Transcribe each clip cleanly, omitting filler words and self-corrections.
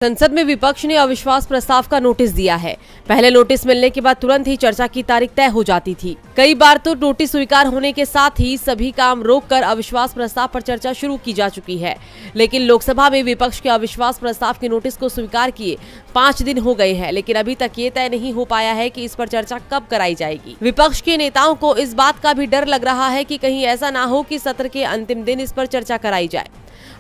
संसद में विपक्ष ने अविश्वास प्रस्ताव का नोटिस दिया है। पहले नोटिस मिलने के बाद तुरंत ही चर्चा की तारीख तय हो जाती थी। कई बार तो नोटिस स्वीकार होने के साथ ही सभी काम रोककर अविश्वास प्रस्ताव पर चर्चा शुरू की जा चुकी है। लेकिन लोकसभा में विपक्ष के अविश्वास प्रस्ताव के नोटिस को स्वीकार किए 5 दिन हो गए हैं, लेकिन अभी तक ये तय नहीं हो पाया है कि इस पर चर्चा कब कराई जाएगी। विपक्ष के नेताओं को इस बात का भी डर लग रहा है कि कहीं ऐसा ना हो कि सत्र के अंतिम दिन इस पर चर्चा कराई जाए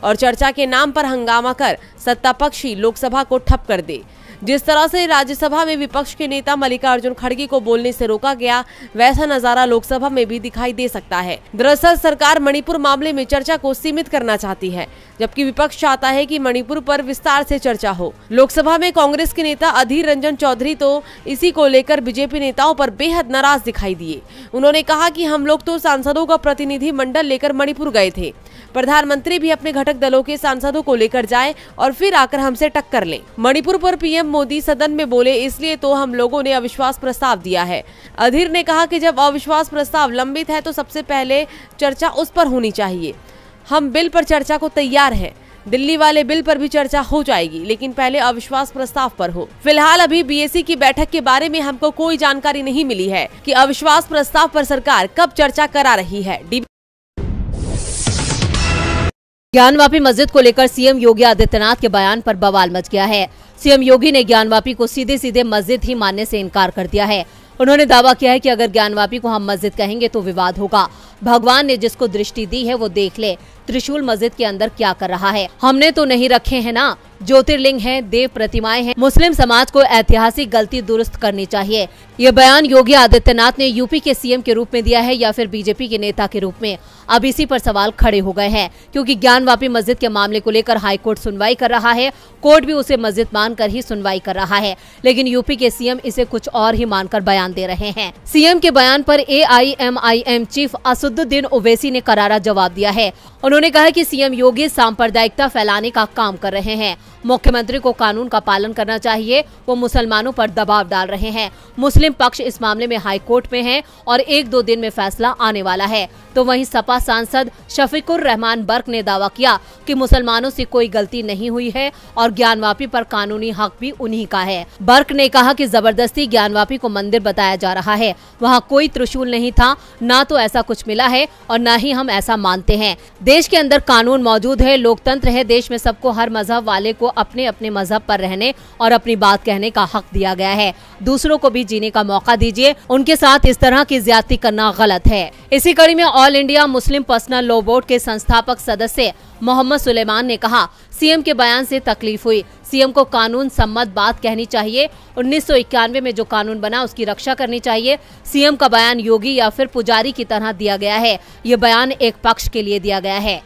और चर्चा के नाम पर हंगामा कर सत्तापक्षी लोकसभा को ठप कर दे। जिस तरह से राज्यसभा में विपक्ष के नेता मल्लिकार्जुन खड़गे को बोलने से रोका गया, वैसा नजारा लोकसभा में भी दिखाई दे सकता है। दरअसल सरकार मणिपुर मामले में चर्चा को सीमित करना चाहती है, जबकि विपक्ष चाहता है कि मणिपुर पर विस्तार से चर्चा हो। लोकसभा में कांग्रेस के नेता अधीर रंजन चौधरी तो इसी को लेकर बीजेपी नेताओं पर बेहद नाराज दिखाई दिए। उन्होंने कहा कि हम लोग तो सांसदों का प्रतिनिधि मंडल लेकर मणिपुर गए थे, प्रधानमंत्री भी अपने घटक दलों के सांसदों को लेकर जाए और फिर आकर हमसे टक्कर लें। मणिपुर पर पीएम मोदी सदन में बोले, इसलिए तो हम लोगों ने अविश्वास प्रस्ताव दिया है। अधीर ने कहा कि जब अविश्वास प्रस्ताव लंबित है तो सबसे पहले चर्चा उस पर होनी चाहिए। हम बिल पर चर्चा को तैयार हैं। दिल्ली वाले बिल पर भी चर्चा हो जाएगी, लेकिन पहले अविश्वास प्रस्ताव पर हो। फिलहाल अभी बीएसी की बैठक के बारे में हमको कोई जानकारी नहीं मिली है कि अविश्वास प्रस्ताव पर सरकार कब चर्चा करा रही है। ज्ञानवापी मस्जिद को लेकर सीएम योगी आदित्यनाथ के बयान पर बवाल मच गया है। सीएम योगी ने ज्ञानवापी को सीधे सीधे मस्जिद ही मानने से इनकार कर दिया है। उन्होंने दावा किया है कि अगर ज्ञानवापी को हम मस्जिद कहेंगे तो विवाद होगा। भगवान ने जिसको दृष्टि दी है वो देख ले, त्रिशूल मस्जिद के अंदर क्या कर रहा है। हमने तो नहीं रखे हैं ना, ज्योतिर्लिंग हैं, देव प्रतिमाएं हैं। मुस्लिम समाज को ऐतिहासिक गलती दुरुस्त करनी चाहिए। ये बयान योगी आदित्यनाथ ने यूपी के सीएम के रूप में दिया है या फिर बीजेपी के नेता के रूप में। अब इसी पर सवाल खड़े हो गए हैं, क्योंकि ज्ञानवापी मस्जिद के मामले को लेकर हाईकोर्ट सुनवाई कर रहा है। कोर्ट भी उसे मस्जिद मानकर ही सुनवाई कर रहा है, लेकिन यूपी के सीएम इसे कुछ और ही मानकर बयान दे रहे हैं। सीएम के बयान पर AIMIM चीफ असदुद्दीन ओवैसी ने करारा जवाब दिया है। उन्होंने कहा कि सीएम योगी सांप्रदायिकता फैलाने का काम कर रहे हैं। मुख्यमंत्री को कानून का पालन करना चाहिए, वो मुसलमानों पर दबाव डाल रहे हैं। मुस्लिम पक्ष इस मामले में हाई कोर्ट में है और 1-2 दिन में फैसला आने वाला है। तो वहीं सपा सांसद शफीकुर रहमान बर्क ने दावा किया कि मुसलमानों से कोई गलती नहीं हुई है और ज्ञानवापी पर कानूनी हक भी उन्हीं का है। बर्क ने कहा कि जबरदस्ती ज्ञानवापी को मंदिर बताया जा रहा है। वहाँ कोई त्रिशूल नहीं था, ना तो ऐसा कुछ मिला है और न ही हम ऐसा मानते हैं। देश के अंदर कानून मौजूद है, लोकतंत्र है। देश में सबको हर मजहब वाले को अपने अपने मजहब पर रहने और अपनी बात कहने का हक दिया गया है। दूसरों को भी जीने का मौका दीजिए। उनके साथ इस तरह की ज्यादती करना गलत है। इसी कड़ी में all India Muslim personal law board के संस्थापक सदस्य मोहम्मद सुलेमान ने कहा, सीएम के बयान से तकलीफ हुई। सीएम को कानून सम्मत बात कहनी चाहिए। 1991 में जो कानून बना उसकी रक्षा करनी चाहिए। सीएम का बयान योगी या फिर पुजारी की तरह दिया गया है। ये बयान एक पक्ष के लिए दिया गया है।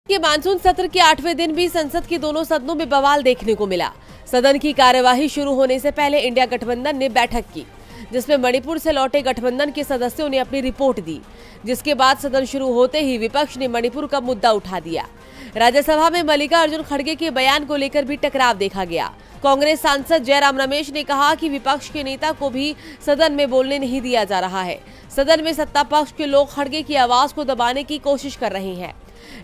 के मानसून सत्र के 8वें दिन भी संसद के दोनों सदनों में बवाल देखने को मिला। सदन की कार्यवाही शुरू होने से पहले इंडिया गठबंधन ने बैठक की, जिसमें मणिपुर से लौटे गठबंधन के सदस्यों ने अपनी रिपोर्ट दी, जिसके बाद सदन शुरू होते ही विपक्ष ने मणिपुर का मुद्दा उठा दिया। राज्यसभा में मल्लिकार्जुन खड़गे के बयान को लेकर भी टकराव देखा गया। कांग्रेस सांसद जयराम रमेश ने कहा कि विपक्ष के नेता को भी सदन में बोलने नहीं दिया जा रहा है। सदन में सत्ता पक्ष के लोग खड़गे की आवाज को दबाने की कोशिश कर रहे हैं।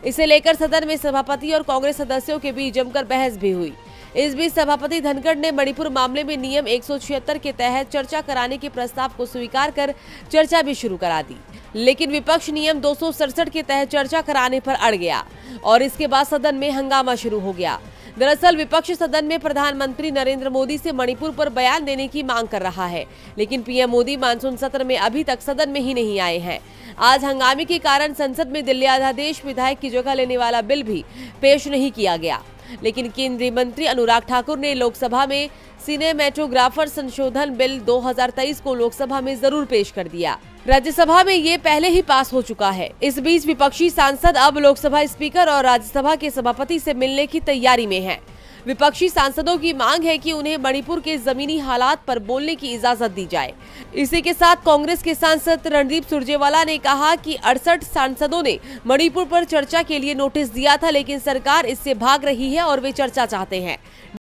इसे लेकर सदन में सभापति और कांग्रेस सदस्यों के बीच जमकर बहस भी हुई। इस बीच सभापति धनखड़ ने मणिपुर मामले में नियम 176 के तहत चर्चा कराने के प्रस्ताव को स्वीकार कर चर्चा भी शुरू करा दी, लेकिन विपक्ष नियम 267 के तहत चर्चा कराने पर अड़ गया और इसके बाद सदन में हंगामा शुरू हो गया। दरअसल विपक्ष सदन में प्रधानमंत्री नरेंद्र मोदी से मणिपुर पर बयान देने की मांग कर रहा है, लेकिन पीएम मोदी मानसून सत्र में अभी तक सदन में ही नहीं आए हैं। आज हंगामे के कारण संसद में दिल्ली अध्यादेश विधायक की जगह लेने वाला बिल भी पेश नहीं किया गया, लेकिन केंद्रीय मंत्री अनुराग ठाकुर ने लोकसभा में सिनेमेटोग्राफर संशोधन बिल 2023 को लोकसभा में जरूर पेश कर दिया। राज्यसभा में ये पहले ही पास हो चुका है। इस बीच विपक्षी सांसद अब लोकसभा स्पीकर और राज्यसभा के सभापति से मिलने की तैयारी में हैं। विपक्षी सांसदों की मांग है कि उन्हें मणिपुर के जमीनी हालात पर बोलने की इजाजत दी जाए। इसी के साथ कांग्रेस के सांसद रणदीप सुरजेवाला ने कहा कि 68 सांसदों ने मणिपुर पर चर्चा के लिए नोटिस दिया था, लेकिन सरकार इससे भाग रही है और वे चर्चा चाहते हैं।